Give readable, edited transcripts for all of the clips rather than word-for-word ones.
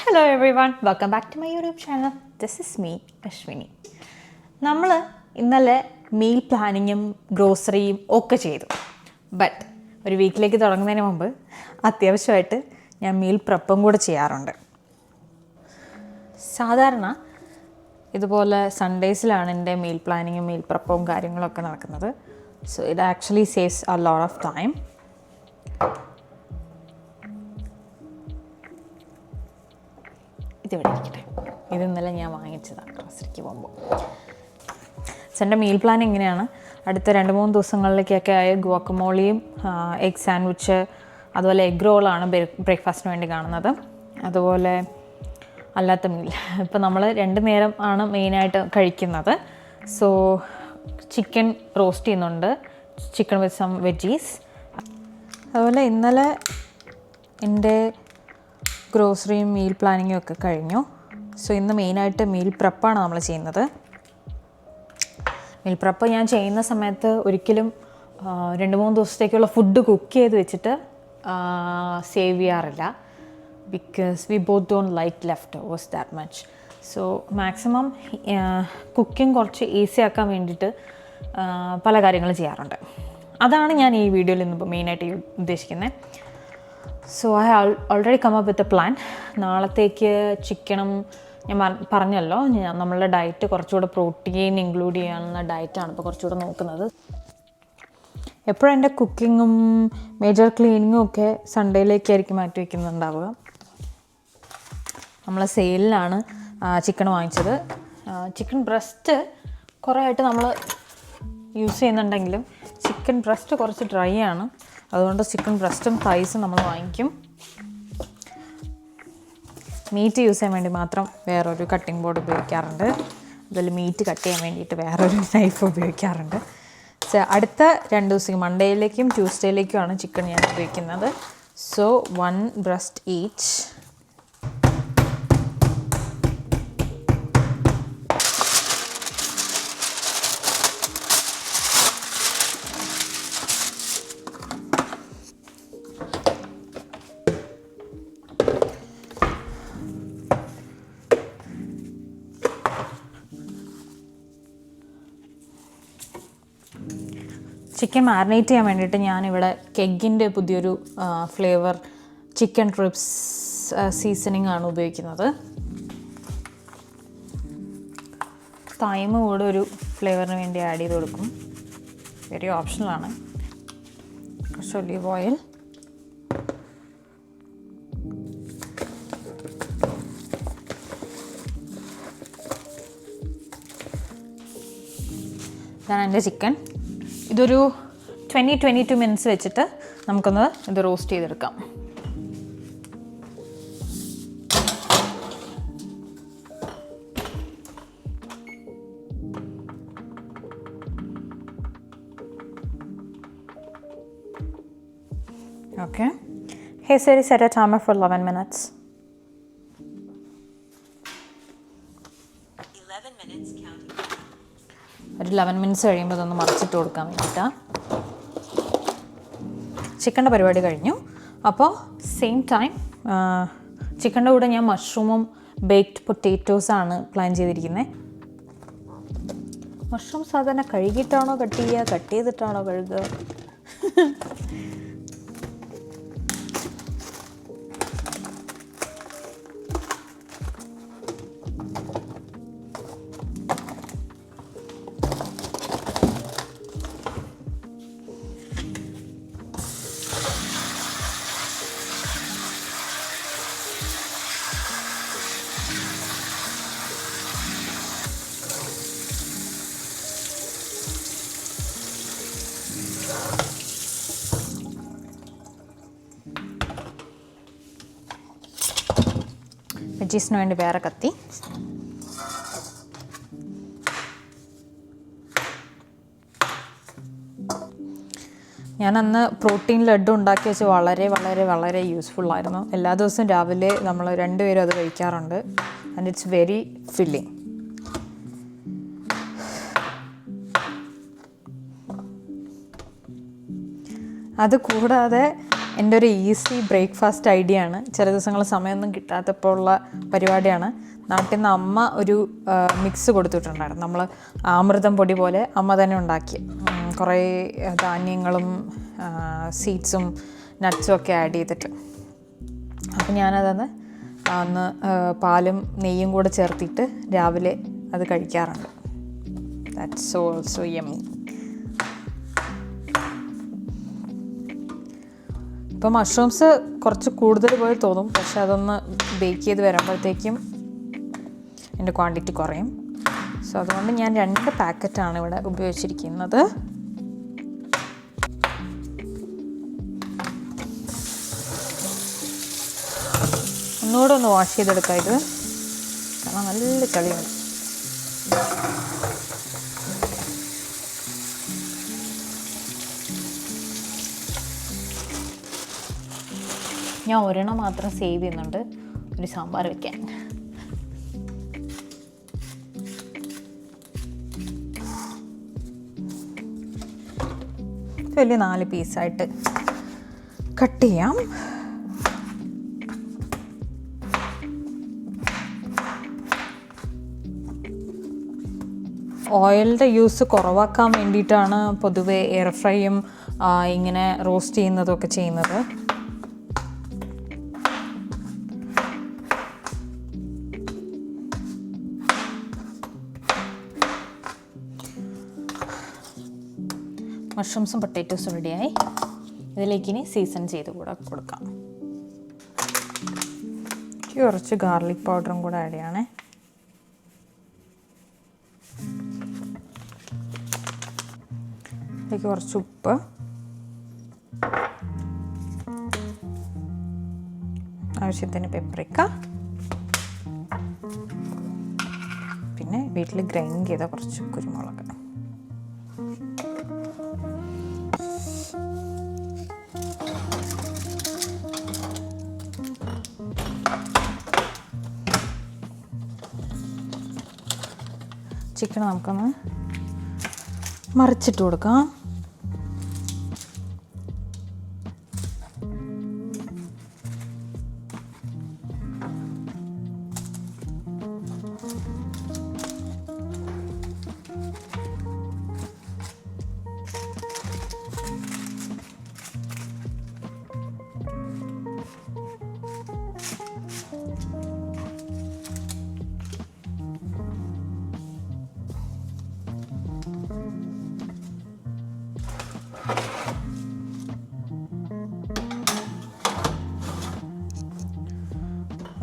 Hello everyone, welcome back to my YouTube channel. This is me, Ashwini. നമ്മൾ ഇന്നലെ meal പ്ലാനിങ്ങും ഗ്രോസറിയും ഒക്കെ ചെയ്തു. But ഒരു വീക്കിലേക്ക് തുടങ്ങുന്നതിന് മുമ്പ് അത്യാവശ്യമായിട്ട് ഞാൻ മീൽ പ്രപ്പും കൂടെ ചെയ്യാറുണ്ട്. സാധാരണ ഇതുപോലെ സൺഡേസിലാണ് എൻ്റെ മീൽ പ്ലാനിങ്ങും മീൽ പ്രപ്പും കാര്യങ്ങളൊക്കെ നടക്കുന്നത്. So it actually saves a lot of time. ഇതിവിടെ ഇരിക്കട്ടെ. ഇത് ഇന്നലെ ഞാൻ വാങ്ങിച്ചതാണ് ഗ്രോസറിക്ക് പോകുമ്പോൾ. സോ എൻ്റെ മീൽ പ്ലാൻ എങ്ങനെയാണ്, അടുത്ത 2-3 ദിവസങ്ങളിലേക്കൊക്കെ ആയ ഗുവാക്കമോളിയും എഗ് സാൻഡ്വിച്ച് അതുപോലെ എഗ് റോളാണ് ബ്രേക്ക്ഫാസ്റ്റിന് വേണ്ടി കാണുന്നത്. അതുപോലെ അല്ലാത്ത മീൽ ഇപ്പോൾ നമ്മൾ 2 നേരം ആണ് മെയിനായിട്ട് കഴിക്കുന്നത്. സോ ചിക്കൻ റോസ്റ്റ് ചെയ്യുന്നുണ്ട്, ചിക്കൻ വിത്ത് സം വെജീസ്. അതുപോലെ ഇന്നലെ എൻ്റെ ഗ്രോസറിയും മീൽ പ്ലാനിങ്ങും ഒക്കെ കഴിഞ്ഞു. സോ ഇന്ന് മെയിനായിട്ട് മീൽ പ്രപ്പാണ് നമ്മൾ ചെയ്യുന്നത്. മീൽ പ്രപ്പ് ഞാൻ ചെയ്യുന്ന സമയത്ത് ഒരിക്കലും 2-3 ദിവസത്തേക്കുള്ള ഫുഡ് കുക്ക് ചെയ്ത് വെച്ചിട്ട് സേവ് ചെയ്യാറില്ല. Because we both don't like left overs that much. So maximum cooking കുറച്ച് ഈസി ആക്കാൻ വേണ്ടിയിട്ട് പല കാര്യങ്ങൾ ചെയ്യാറുണ്ട്. അതാണ് ഞാൻ ഈ വീഡിയോയിൽ ഇന്നിപ്പോൾ മെയിനായിട്ട് ഉദ്ദേശിക്കുന്നത്. So I already come up with a plan. നാളത്തേക്ക് ചിക്കനും ഞാൻ പറഞ്ഞല്ലോ, നമ്മളുടെ ഡയറ്റ് കുറച്ചുകൂടെ പ്രോട്ടീൻ ഇൻക്ലൂഡ് ചെയ്യാനുള്ള ഡയറ്റാണ് ഇപ്പോൾ കുറച്ചുകൂടെ നോക്കുന്നത്. എപ്പോഴും എൻ്റെ കുക്കിങ്ങും മേജർ ക്ലീനിങ്ങും ഒക്കെ സൺഡേയിലേക്കായിരിക്കും മാറ്റി വയ്ക്കുന്നുണ്ടാവുക. നമ്മൾ സെയിലിലാണ് ചിക്കൻ വാങ്ങിച്ചത്. ചിക്കൻ ബ്രസ്റ്റ് കുറേ ആയിട്ട് നമ്മൾ യൂസ് ചെയ്യുന്നുണ്ടെങ്കിലും ചിക്കൻ ബ്രസ്റ്റ് കുറച്ച് ഡ്രൈ ആണ്. അതുകൊണ്ട് ചിക്കൻ ബ്രസ്റ്റും തൈസും നമ്മൾ വാങ്ങിക്കും. മീറ്റ് യൂസ് ചെയ്യാൻ വേണ്ടി മാത്രം വേറൊരു കട്ടിംഗ് ബോർഡ് ഉപയോഗിക്കാറുണ്ട്. അതിൽ മീറ്റ് കട്ട് ചെയ്യാൻ വേണ്ടിയിട്ട് വേറൊരു നൈഫ് ഉപയോഗിക്കാറുണ്ട്. അടുത്ത 2 ദിവസം മൺഡേയിലേക്കും ട്യൂസ്ഡേയിലേക്കുമാണ് ചിക്കൻ ഞാൻ ഉപയോഗിക്കുന്നത്. So 1 breast each. Chicken marinate ചെയ്യാൻ വേണ്ടിയിട്ട് ഞാനിവിടെ കെഗിൻ്റെ പുതിയൊരു ഫ്ലേവർ ചിക്കൻ ട്രിപ്സ് സീസണിങ് ആണ് ഉപയോഗിക്കുന്നത്. തൈമ് കൂടെ ഒരു ഫ്ലേവറിന് വേണ്ടി ആഡ് ചെയ്ത് കൊടുക്കും. വെരി ഓപ്ഷണലാണ്. കുറച്ച് ഒലീവ് ഓയിൽ, ഇതാണ് എൻ്റെ ചിക്കൻ. ഇതൊരു 20-22 മിനിറ്റ്സ് വെച്ചിട്ട് നമുക്കൊന്ന് ഇത് റോസ്റ്റ് ചെയ്തെടുക്കാം. Okay, hey Siri, set a timer for 11 minutes. 11 minutes counting. ഒരു 11 മിനിറ്റ്സ് കഴിയുമ്പോൾ ഇതൊന്ന് മറിച്ചിട്ട് കൊടുക്കാൻ വേണ്ടിയിട്ടാണ്. ചിക്കൻ്റെ പരിപാടി കഴിഞ്ഞു. അപ്പോൾ സെയിം ടൈം ചിക്കൻ്റെ കൂടെ ഞാൻ മഷ്റൂമും ബേക്ക്ഡ് പൊട്ടാറ്റോസാണ് പ്ലാൻ ചെയ്തിരിക്കുന്നത്. മഷ്റൂം സാധാരണ കഴുകിയിട്ടാണോ കട്ട് ചെയ്യുക, കട്ട് ചെയ്തിട്ടാണോ കഴുകുക? വെജീസിന് വേണ്ടി വേറെ കത്തി. ഞാനന്ന് പ്രോട്ടീൻ ലഡ്ഡു ഉണ്ടാക്കി വെച്ച് വളരെ വളരെ വളരെ യൂസ്ഫുള്ളായിരുന്നു. എല്ലാ ദിവസവും രാവിലെ നമ്മൾ 2 പേരും അത് കഴിക്കാറുണ്ട്. And it's very filling. അത് കൂടാതെ എൻ്റെ ഒരു ഈസി ബ്രേക്ക്ഫാസ്റ്റ് ഐഡിയ ആണ്. ചില ദിവസങ്ങൾ സമയമൊന്നും കിട്ടാത്തപ്പോൾ ഉള്ള പരിപാടിയാണ്. നാട്ടിൽ നിന്ന് അമ്മ ഒരു മിക്സ് കൊടുത്തിട്ടുണ്ടായിരുന്നു. നമ്മൾ അമൃതം പൊടി പോലെ അമ്മ തന്നെ ഉണ്ടാക്കി കുറേ ധാന്യങ്ങളും സീഡ്സും നട്ട്സും ഒക്കെ ആഡ് ചെയ്തിട്ട്. അപ്പം ഞാനതന്ന് അന്ന് പാലും നെയ്യും കൂടെ ചേർത്തിട്ട് രാവിലെ അത് കഴിക്കാറുണ്ട്. That's also yummy. ഇപ്പോൾ മഷ്റൂംസ് കുറച്ച് കൂടുതൽ പോലെ തോന്നും, പക്ഷെ അതൊന്ന് ബേക്ക് ചെയ്ത് വരുമ്പോഴത്തേക്കും എൻ്റെ ക്വാണ്ടിറ്റി കുറയും. സോ അതുകൊണ്ട് ഞാൻ 2 പാക്കറ്റാണ് ഇവിടെ ഉപയോഗിച്ചിരിക്കുന്നത്. ഒന്നുകൂടെ ഒന്ന് വാഷ് ചെയ്തെടുക്കാം ഇത്, കാരണം നല്ല ചളിയുണ്ട്. ഞാൻ ഒരെണ്ണം മാത്രം സേവ് ചെയ്യുന്നുണ്ട് ഒരു സാമ്പാർ വയ്ക്കാൻ. വലിയ 4 പീസായിട്ട് കട്ട് ചെയ്യാം. ഓയിലിൻ്റെ യൂസ് കുറവാക്കാൻ വേണ്ടിയിട്ടാണ് പൊതുവെ എയർ ഫ്രൈയും ഇങ്ങനെ റോസ്റ്റ് ചെയ്യുന്നതൊക്കെ ചെയ്യുന്നത്. മഷ്റൂംസും പൊട്ടാറ്റോസും റെഡിയായി. ഇതിലേക്ക് ഇനി സീസൺ ചെയ്ത് കൂടെ കൊടുക്കാം. കുറച്ച് ഗാർലിക് പൗഡറും കൂടെ ആഡ് ചെയ്യണേ. ഇതിലേക്ക് കുറച്ച് ഉപ്പ്, ആവശ്യത്തിന് പെപ്പറിക്ക, പിന്നെ വീട്ടിൽ ഗ്രൈൻഡ് ചെയ്ത കുറച്ച് കുരുമുളക്. ചിക്കൻ നമുക്കൊന്ന് മറിച്ചിട്ട് കൊടുക്കാം.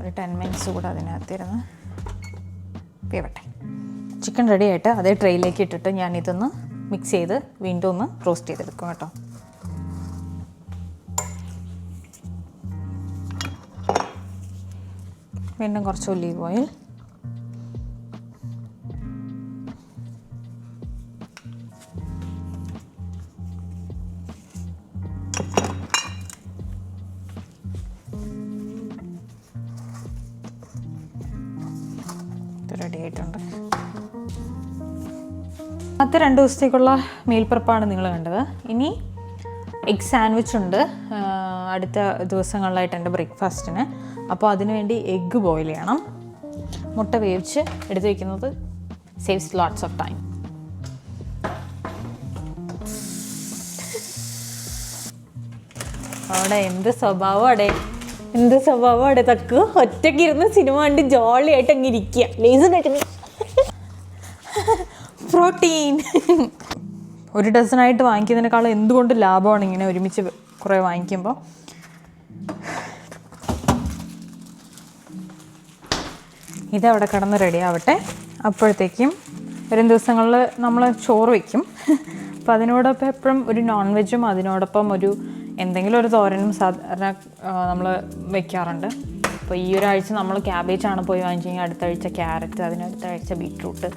ഒരു 10 മിനിറ്റ്സ് കൂടെ അതിനകത്തിരുന്ന് വേവട്ടെ. ചിക്കൻ റെഡി ആയിട്ട് അതേ ട്രെയിലേക്ക് ഇട്ടിട്ട് ഞാനിതൊന്ന് മിക്സ് ചെയ്ത് വീണ്ടും ഒന്ന് റോസ്റ്റ് ചെയ്തെടുക്കും കേട്ടോ. വീണ്ടും കുറച്ച് ഒലീവ് ഓയിൽ, റെഡി ആയിട്ടുണ്ട്. അത് 2 ദിവസത്തേക്കുള്ള മീൽ പ്രിപ്പാണ് നിങ്ങൾ കണ്ടത്. ഇനി എഗ് സാൻഡ്വിച്ച് ഉണ്ട് അടുത്ത ദിവസങ്ങളിലായിട്ട് എൻ്റെ ബ്രേക്ക്ഫാസ്റ്റിന്. അപ്പോൾ അതിനുവേണ്ടി എഗ്ഗ് ബോയിൽ ചെയ്യണം. മുട്ട വേവിച്ച് എടുത്ത് വയ്ക്കുന്നത് സേവ്സ് ലോട്ട്സ് ഓഫ് ടൈം. അവിടെ എന്ത് സ്വഭാവം അവിടെ തക്ക് ഒറ്റയ്ക്ക് ഇരുന്ന് സിനിമ കണ്ട് ജോളിയായിട്ട് അങ്ങ് ഇരിക്കുക. ലേസ് കഴിക്കുന്ന പ്രോട്ടീൻ 1 ഡസനായിട്ട് വാങ്ങിക്കുന്നതിനേക്കാളും എന്തുകൊണ്ട് ലാഭമാണ് ഇങ്ങനെ ഒരുമിച്ച് കുറേ വാങ്ങിക്കുമ്പോൾ. ഇതവിടെ കിടന്ന് റെഡി ആവട്ടെ. അപ്പോഴത്തേക്കും വരും ദിവസങ്ങളിൽ നമ്മൾ ചോറ് വയ്ക്കും. അപ്പോൾ അതിനോടൊപ്പം എപ്പോഴും ഒരു നോൺ വെജും അതിനോടൊപ്പം ഒരു എന്തെങ്കിലും ഒരു തോരനും സാധാരണ നമ്മൾ വയ്ക്കാറുണ്ട്. അപ്പോൾ ഈ ഒരാഴ്ച നമ്മൾ ക്യാബേജാണ് പോയി വാങ്ങിച്ചെങ്കിൽ അടുത്ത ആഴ്ച ക്യാരറ്റ്, അതിനടുത്ത ആഴ്ച ബീറ്റ്റൂട്ട്,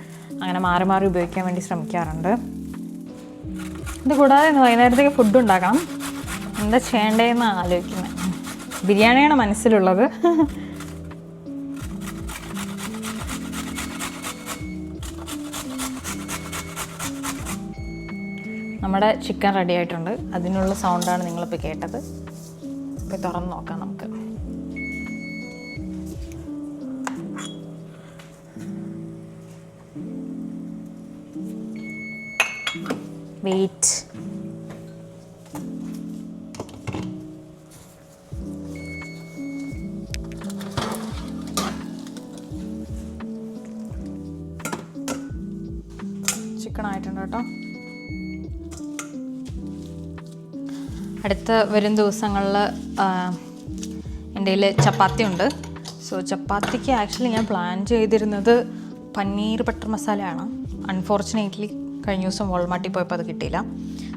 അങ്ങനെ മാറി മാറി ഉപയോഗിക്കാൻ വേണ്ടി ശ്രമിക്കാറുണ്ട്. ഇത് കൂടാതെ വൈകുന്നേരത്തേക്ക് ഫുഡ് ഉണ്ടാക്കണം. എന്താ ചെയ്യേണ്ടതെന്ന് ആലോചിക്കുന്നത്. ബിരിയാണിയാണ് മനസ്സിലുള്ളത്. നമ്മുടെ ചിക്കൻ റെഡി ആയിട്ടുണ്ട്. അതിനുള്ള സൗണ്ടാണ് നിങ്ങളിപ്പോൾ കേട്ടത്. പോയി തുറന്ന് നോക്കാം നമുക്ക്. വെയിറ്റ്. ചിക്കൻ ആയിട്ടുണ്ട് കേട്ടോ. അടുത്ത വരും ദിവസങ്ങളിൽ എൻ്റെ കയ്യിൽ ചപ്പാത്തി ഉണ്ട്. സോ ചപ്പാത്തിക്ക് ആക്ച്വലി ഞാൻ പ്ലാൻ ചെയ്തിരുന്നത് പനീർ ബട്ടർ മസാലയാണ്. അൺഫോർച്ചുനേറ്റ്ലി കഴിഞ്ഞ ദിവസം വാൾമാർട്ടിൽ പോയപ്പോൾ അത് കിട്ടിയില്ല.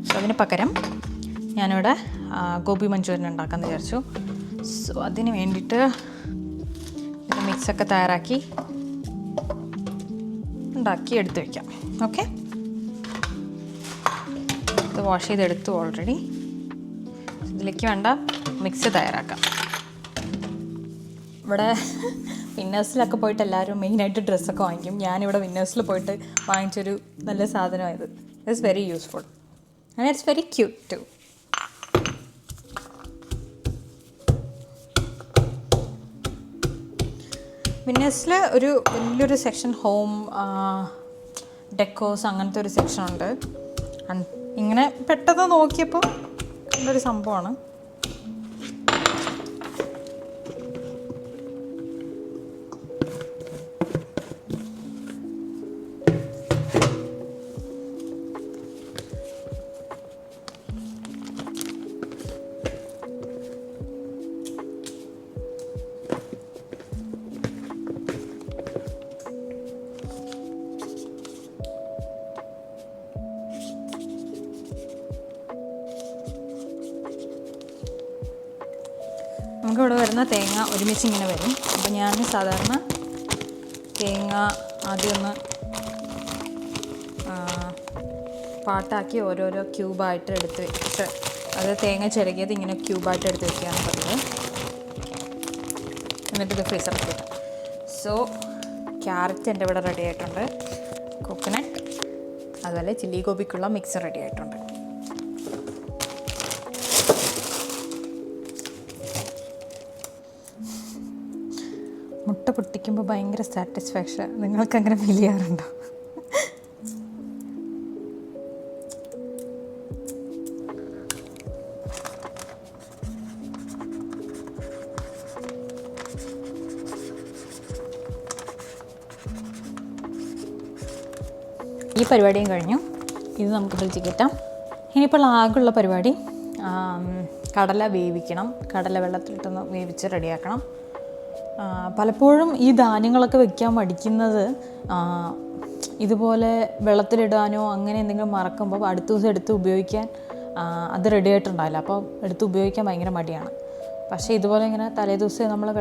സോ അതിന് പകരം ഞാനിവിടെ ഗോബി മഞ്ചൂരിയൻ ഉണ്ടാക്കാമെന്ന് വിചാരിച്ചു. സോ അതിന് വേണ്ടിയിട്ട് ഇത് മിക്സൊക്കെ തയ്യാറാക്കി ഉണ്ടാക്കി എടുത്ത് വയ്ക്കാം. ഓക്കെ, ഇത് വാഷ് ചെയ്തെടുത്തു ഓൾറെഡി. ഇതിലേക്ക് വേണ്ട മിക്സ് തയ്യാറാക്കാം. ഇവിടെ വിന്നേഴ്സിലൊക്കെ പോയിട്ട് എല്ലാവരും മെയിനായിട്ട് ഡ്രസ്സൊക്കെ വാങ്ങിക്കും. ഞാനിവിടെ വിന്നേഴ്സിൽ പോയിട്ട് വാങ്ങിച്ചൊരു നല്ല സാധനമായത്. It's very useful and it's very cute too. വിന്നേഴ്സിൽ ഒരു വലിയൊരു സെക്ഷൻ ഹോം ഡെക്കോസ് അങ്ങനത്തെ ഒരു സെക്ഷനുണ്ട്. ഇങ്ങനെ പെട്ടെന്ന് നോക്കിയപ്പോൾ നല്ലൊരു സംഭവമാണ്. നമുക്കിവിടെ വരുന്ന തേങ്ങ ഒരുമിച്ച് ഇങ്ങനെ വരും. അപ്പോൾ ഞാൻ സാധാരണ തേങ്ങ ആദ്യം ഒന്ന് പാട്ടാക്കി ഓരോരോ ക്യൂബായിട്ട് എടുത്ത് വെച്ചിട്ട്, അത് തേങ്ങ ചിരകിയത് ഇങ്ങനെ ക്യൂബായിട്ട് എടുത്ത് വെക്കുകയാണ് പതിവ്. എന്നിട്ട് ഇത് ഫ്രീസറിൽ കിട്ടും. സോ ക്യാരറ്റ് എൻ്റെ ഇവിടെ റെഡി ആയിട്ടുണ്ട്. കോക്കനട്ട് അതുപോലെ ചില്ലി ഗോപിക്കുള്ള മിക്സ് റെഡി ആയിട്ടുണ്ട്. മുട്ട പൊട്ടിക്കുമ്പോൾ ഭയങ്കര സാറ്റിസ്ഫാക്ഷൻ. നിങ്ങൾക്കങ്ങനെ ഫീൽ ചെയ്യാറുണ്ടോ? ഈ പരിപാടിയും കഴിഞ്ഞു. ഇത് നമുക്ക് ഫ്രിഡ്ജിൽ കയറ്റാം. ഇനിയിപ്പോൾ ആകെയുള്ള പരിപാടി കടല വേവിക്കണം. കടല വെള്ളത്തിലിട്ടൊന്ന് വേവിച്ച് റെഡിയാക്കണം. പലപ്പോഴും ഈ ധാന്യങ്ങളൊക്കെ വെക്കാൻ മടിക്കുന്നത് ഇതുപോലെ വെള്ളത്തിലിടാനോ അങ്ങനെ എന്തെങ്കിലും മറക്കുമ്പോൾ അടുത്ത ദിവസം എടുത്ത് ഉപയോഗിക്കാൻ അത് റെഡി ആയിട്ടുണ്ടാവില്ല. അപ്പോൾ എടുത്ത് ഉപയോഗിക്കാൻ ഭയങ്കര മടിയാണ്. പക്ഷേ ഇതുപോലെ ഇങ്ങനെ തലേ ദിവസം നമ്മൾ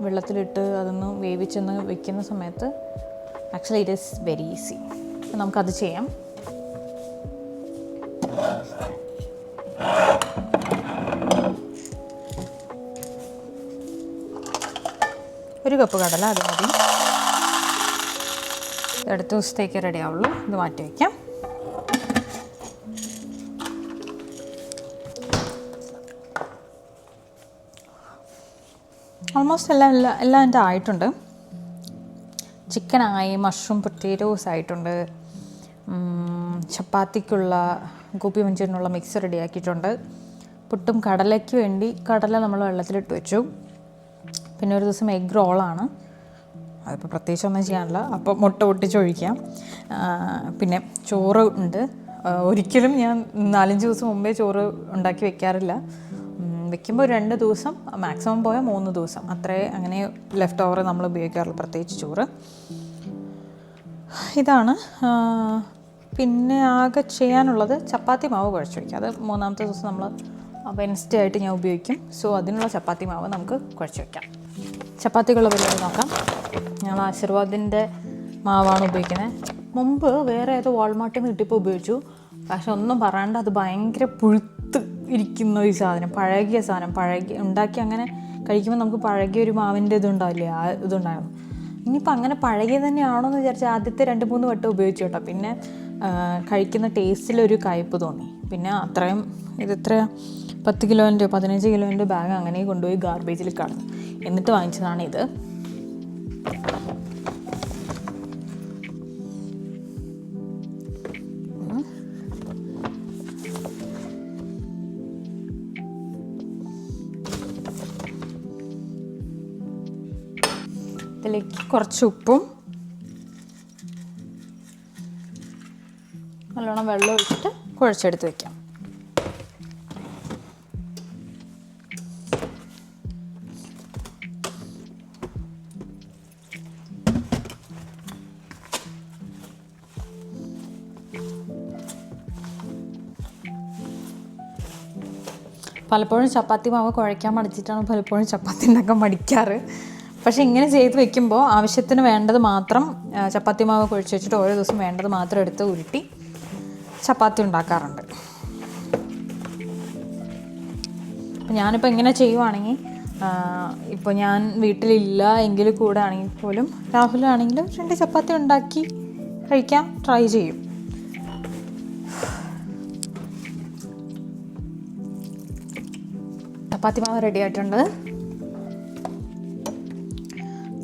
വെള്ളത്തിലിട്ട് അതൊന്ന് വേവിച്ചൊന്ന് വെക്കുന്ന സമയത്ത് actually it is very easy. നമുക്കത് ചെയ്യാം. ഒരു കപ്പ് കടല അത് മതി. അടുത്ത ദിവസത്തേക്ക് റെഡി ആവുള്ളൂ. ഇത് മാറ്റി വയ്ക്കാം. ഓൾമോസ്റ്റ് എല്ലാം എൻ്റെ ആയിട്ടുണ്ട്. ചിക്കനായി, മഷ്റൂം പൊട്ടേറ്റോസ് ആയിട്ടുണ്ട്, ചപ്പാത്തിക്കുള്ള ഗോപി മഞ്ചൂരിനുള്ള മിക്സ് റെഡിയാക്കിയിട്ടുണ്ട്. പുട്ടും കടലയ്ക്ക് വേണ്ടി കടല നമ്മൾ വെള്ളത്തിലിട്ട് വെച്ചു. പിന്നെ ഒരു ദിവസം എഗ് റോളാണ്. അതിപ്പോൾ പ്രത്യേകിച്ച് ഒന്നും ചെയ്യാനില്ല. അപ്പോൾ മുട്ട പൊട്ടിച്ചൊഴിക്കാം. പിന്നെ ചോറ് ഉണ്ട്. ഒരിക്കലും ഞാൻ 4-5 ദിവസം മുമ്പേ ചോറ് ഉണ്ടാക്കി വെക്കാറില്ല. വെക്കുമ്പോൾ 2 ദിവസം, മാക്സിമം പോയാൽ 3 ദിവസം അത്രേ അങ്ങനെ ലെഫ്റ്റ് ഓവർ നമ്മൾ ഉപയോഗിക്കാറുള്ളൂ, പ്രത്യേകിച്ച് ചോറ്. ഇതാണ്. പിന്നെ ആകെ ചെയ്യാനുള്ളത് ചപ്പാത്തി മാവ് കുഴച്ച് വയ്ക്കുക. അത് 3-ാമത്തെ ദിവസം നമ്മൾ വെൻസ്ഡേ ആയിട്ട് ഞാൻ ഉപയോഗിക്കും. സോ അതിനുള്ള ചപ്പാത്തി മാവ് നമുക്ക് കുഴച്ച് വയ്ക്കാം. ചപ്പാത്തിക്കുള്ള പരിപാടി നോക്കാം. ഞങ്ങൾ ആശീർവാദിൻ്റെ മാവാണ് ഉപയോഗിക്കുന്നത്. മുമ്പ് വേറെ ഏതോ വാൾമാർട്ടിൽ നിന്ന് കിട്ടിയപ്പോൾ ഉപയോഗിച്ചു. പക്ഷെ ഒന്നും പറയാണ്ട് അത് ഭയങ്കര പുഴുത്ത് ഇരിക്കുന്ന ഒരു സാധനം, പഴകിയ സാധനം. ഉണ്ടാക്കി അങ്ങനെ കഴിക്കുമ്പോൾ നമുക്ക് പഴകിയ ഒരു മാവിൻ്റെ ഇതുണ്ടാവില്ലേ, ആ ഇതുണ്ടായിരുന്നു. ഇനിയിപ്പോൾ അങ്ങനെ പഴകിയ തന്നെയാണോ എന്ന് വിചാരിച്ച് ആദ്യത്തെ 2-3 വട്ടം ഉപയോഗിച്ചു കേട്ടോ. പിന്നെ കഴിക്കുന്ന ടേസ്റ്റിലൊരു കയ്പ്പ് തോന്നി. പിന്നെ ഇതെത്ര 10 കിലോൻ്റെ 15 കിലോൻ്റെ ബാഗ് അങ്ങനെ കൊണ്ടുപോയി ഗാർബേജിൽ കളഞ്ഞു. എന്നിട്ട് വാങ്ങിച്ചതാണ് ഇത്. ഇതിലേക്ക് കുറച്ച് ഉപ്പും നല്ലോണം വെള്ളം ഒഴിച്ചിട്ട് കുഴച്ചെടുത്ത് വയ്ക്കാം. പലപ്പോഴും ചപ്പാത്തി മാവ് കുഴയ്ക്കാൻ മടിച്ചിട്ടാണ് പലപ്പോഴും ചപ്പാത്തി ഉണ്ടാക്കാൻ മടിക്കാറ്. പക്ഷേ ഇങ്ങനെ ചെയ്ത് വെക്കുമ്പോൾ ആവശ്യത്തിന് വേണ്ടത് മാത്രം ചപ്പാത്തി മാവ് കുഴച്ച് വെച്ചിട്ട് ഓരോ ദിവസം വേണ്ടത് മാത്രം എടുത്ത് ഉരുട്ടി ചപ്പാത്തി ഉണ്ടാക്കാറുണ്ട്. അപ്പോൾ ഞാനിപ്പോൾ ഇങ്ങനെ ചെയ്യുവാണെങ്കിൽ ഇപ്പോൾ ഞാൻ വീട്ടിലില്ല എങ്കിൽ കൂടെ ആണെങ്കിൽ പോലും രാഹുലാണെങ്കിലും 2 ചപ്പാത്തി ഉണ്ടാക്കി കഴിക്കാൻ ട്രൈ ചെയ്യും. ചപ്പാത്തി മാവ് റെഡി ആയിട്ടുണ്ട്.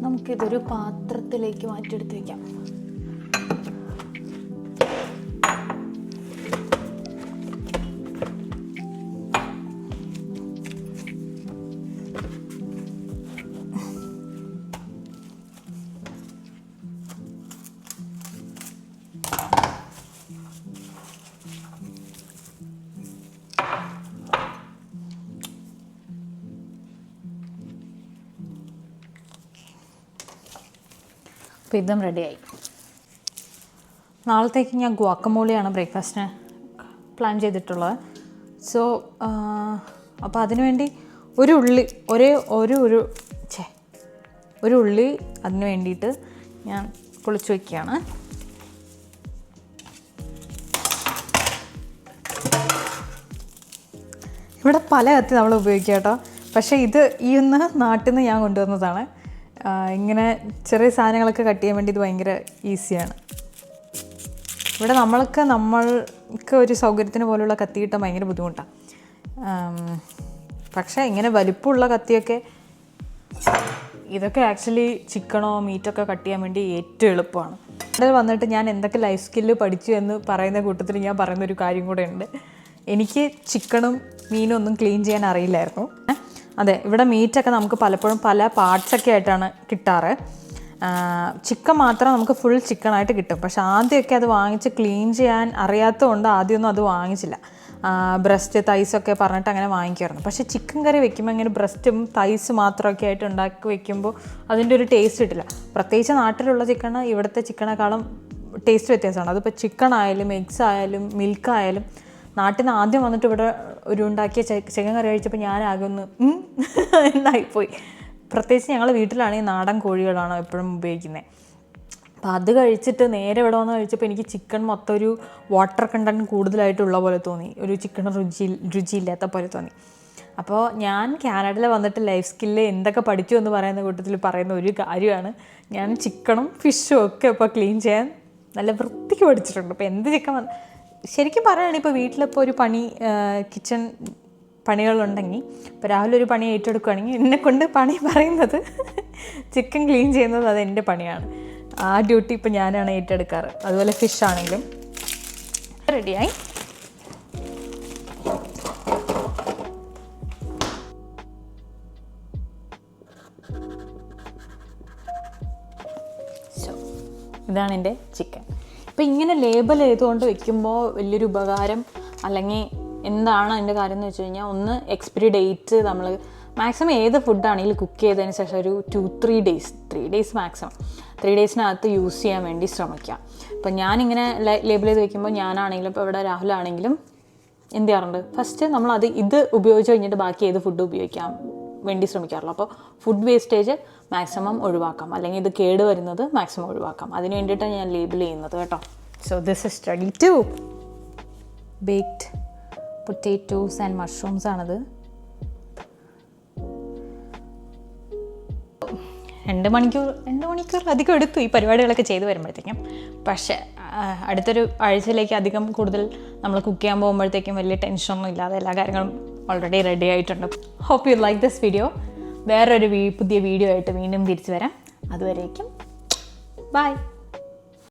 നമുക്കിതൊരു പാത്രത്തിലേക്ക് മാറ്റിയെടുത്ത് വയ്ക്കാം. അപ്പോൾ ഇതും റെഡിയായി. നാളത്തേക്ക് ഞാൻ ഗുവാക്കമോളിയാണ് ബ്രേക്ക്ഫാസ്റ്റിന് പ്ലാൻ ചെയ്തിട്ടുള്ളത്. സോ അപ്പോൾ അതിനുവേണ്ടി ഒരു ഉള്ളി അതിന് വേണ്ടിയിട്ട് ഞാൻ പൊളിച്ച് വയ്ക്കുകയാണ്. ഇവിടെ പല കത്തി നമ്മൾ ഉപയോഗിക്കുക കേട്ടോ. പക്ഷേ ഇത് ഈ ഒന്ന് നാട്ടിൽ നിന്ന് ഞാൻ കൊണ്ടുവന്നതാണ്. ഇങ്ങനെ ചെറിയ സാധനങ്ങളൊക്കെ കട്ട് ചെയ്യാൻ വേണ്ടി ഇത് ഭയങ്കര ഈസിയാണ്. ഇവിടെ നമ്മൾക്ക് ഒരു സൗകര്യത്തിന് പോലുള്ള കത്തി കിട്ടാൻ ഭയങ്കര ബുദ്ധിമുട്ടാണ്. പക്ഷേ ഇങ്ങനെ വലിപ്പമുള്ള കത്തിയൊക്കെ ഇതൊക്കെ ആക്ച്വലി ചിക്കനോ മീറ്റൊക്കെ കട്ട് ചെയ്യാൻ വേണ്ടി ഏറ്റവും എളുപ്പമാണ്. ഇവിടെ വന്നിട്ട് ഞാൻ എന്തൊക്കെ ലൈഫ് സ്കില്ല് പഠിച്ചു എന്ന് പറയുന്ന കൂട്ടത്തിൽ ഞാൻ പറയുന്നൊരു കാര്യം കൂടെ ഉണ്ട്. എനിക്ക് ചിക്കനും മീനും ഒന്നും ക്ലീൻ ചെയ്യാൻ അറിയില്ലായിരുന്നു. അതെ, ഇവിടെ മീറ്റൊക്കെ നമുക്ക് പലപ്പോഴും പല പാർട്സൊക്കെ ആയിട്ടാണ് കിട്ടാറ്. ചിക്കൻ മാത്രം നമുക്ക് ഫുൾ ചിക്കനായിട്ട് കിട്ടും. പക്ഷെ ആദ്യമൊക്കെ അത് വാങ്ങിച്ച് ക്ലീൻ ചെയ്യാൻ അറിയാത്തതുകൊണ്ട് ആദ്യമൊന്നും അത് വാങ്ങിച്ചില്ല. ബ്രസ്റ്റ് തൈസൊക്കെ പറഞ്ഞിട്ട് അങ്ങനെ വാങ്ങിക്കുമായിരുന്നു. പക്ഷേ ചിക്കൻ കറി വെക്കുമ്പോൾ ഇങ്ങനെ ബ്രസ്റ്റും തൈസ് മാത്രമൊക്കെ ആയിട്ട് ഉണ്ടാക്കി വെക്കുമ്പോൾ അതിൻ്റെ ഒരു ടേസ്റ്റ് കിട്ടില്ല. പ്രത്യേകിച്ച് നാട്ടിലുള്ള ചിക്കൻ ഇവിടുത്തെ ചിക്കനേക്കാളും ടേസ്റ്റ് വ്യത്യാസമാണ്. അതിപ്പോൾ ചിക്കൻ ആയാലും എഗ്സ് ആയാലും മിൽക്ക് ആയാലും നാട്ടിൽ നിന്ന് ആദ്യം വന്നിട്ട് ഇവിടെ ഒരു ഉണ്ടാക്കിയ ചിക്കൻ കറി കഴിച്ചപ്പോൾ ഞാനാകെ ഒന്ന് എന്നായിപ്പോയി. പ്രത്യേകിച്ച് ഞങ്ങൾ വീട്ടിലാണെങ്കിൽ നാടൻ കോഴികളാണ് എപ്പോഴും ഉപയോഗിക്കുന്നത്. അപ്പോൾ അത് കഴിച്ചിട്ട് നേരെ ഇവിടെ വന്ന് കഴിച്ചപ്പോൾ എനിക്ക് ചിക്കൻ മൊത്തം ഒരു വാട്ടർ കണ്ടൻറ്റ് കൂടുതലായിട്ടുള്ള പോലെ തോന്നി. ഒരു ചിക്കൻ രുചിയില്ലാത്ത പോലെ തോന്നി. അപ്പോൾ ഞാൻ കാനഡയിൽ വന്നിട്ട് ലൈഫ് സ്കില്ല് എന്തൊക്കെ പഠിച്ചു എന്ന് പറയുന്ന കൂട്ടത്തിൽ പറയുന്ന ഒരു കാര്യമാണ്, ഞാൻ ചിക്കനും ഫിഷും ഒക്കെ ഇപ്പോൾ ക്ലീൻ ചെയ്യാൻ നല്ല വൃത്തിക്ക് പഠിച്ചിട്ടുണ്ട്. അപ്പോൾ എന്ത് ചിക്കൻ ശരിക്കും പറയുകയാണെങ്കിൽ ഇപ്പോൾ വീട്ടിലിപ്പോൾ ഒരു കിച്ചൺ പണികളുണ്ടെങ്കിൽ, ഇപ്പോൾ രാഹുൽ ഒരു പണി ഏറ്റെടുക്കുകയാണെങ്കിൽ എന്നെക്കൊണ്ട് പണി പറയുന്നത് ചിക്കൻ ക്ലീൻ ചെയ്യുന്നത് അത് എൻ്റെ പണിയാണ്. ആ ഡ്യൂട്ടി ഇപ്പോൾ ഞാനാണ് ഏറ്റെടുക്കാറ്. അതുപോലെ ഫിഷ് ആണെങ്കിലും. റെഡിയായി. ഇതാണ് എൻ്റെ ചിക്കൻ. ഇപ്പോൾ ഇങ്ങനെ ലേബൽ ചെയ്തുകൊണ്ട് വെക്കുമ്പോൾ വലിയൊരു ഉപകാരം അല്ലെങ്കിൽ എന്താണ് അതിൻ്റെ കാര്യം എന്ന് വെച്ച് കഴിഞ്ഞാൽ, ഒന്ന് എക്സ്പയറി ഡേറ്റ് നമ്മൾ മാക്സിമം ഏത് ഫുഡാണെങ്കിലും കുക്ക് ചെയ്തതിന് ശേഷം ഒരു 2-3 ഡേയ്സ് 3 ഡേയ്സ് മാക്സിമം 3 ഡേയ്സിനകത്ത് യൂസ് ചെയ്യാൻ വേണ്ടി ശ്രമിക്കുക. ഇപ്പം ഞാനിങ്ങനെ ലേബൽ ചെയ്ത് വെക്കുമ്പോൾ ഞാനാണെങ്കിലും ഇപ്പോൾ ഇവിടെ രാഹുലാണെങ്കിലും എന്ത് ചെയ്യാറുണ്ട്, ഫസ്റ്റ് നമ്മളത് ഇത് ഉപയോഗിച്ച് കഴിഞ്ഞിട്ട് ബാക്കി ഏത് ഫുഡ് ഉപയോഗിക്കാൻ വേണ്ടി ശ്രമിക്കാറുള്ളൂ. അപ്പോൾ ഫുഡ് വേസ്റ്റേജ് മാക്സിമം ഒഴിവാക്കാം, അല്ലെങ്കിൽ ഇത് കേട് വരുന്നത് മാക്സിമം ഒഴിവാക്കാം. അതിന് വേണ്ടിയിട്ടാണ് ഞാൻ ലേബിൾ ചെയ്യുന്നത് കേട്ടോ. So this is ready to baked potatoes and mushrooms ആണത്. 2 മണിക്കൂർ അധികം എടുത്തു ഈ പരിപാടികളൊക്കെ ചെയ്ത് വരുമ്പോഴത്തേക്കും. പക്ഷേ അടുത്തൊരു ആഴ്ചയിലേക്ക് അധികം കൂടുതൽ നമ്മൾ കുക്ക് ചെയ്യാൻ പോകുമ്പോഴത്തേക്കും വലിയ ടെൻഷനൊന്നും ഇല്ലാതെ എല്ലാ കാര്യങ്ങളും ഓൾറെഡി റെഡി ആയിട്ടുണ്ട്. Hope you like this video. വേറൊരു പുതിയ വീഡിയോ ആയിട്ട് വീണ്ടും തിരിച്ചു വരാം. അതുവരേക്കും ബൈ.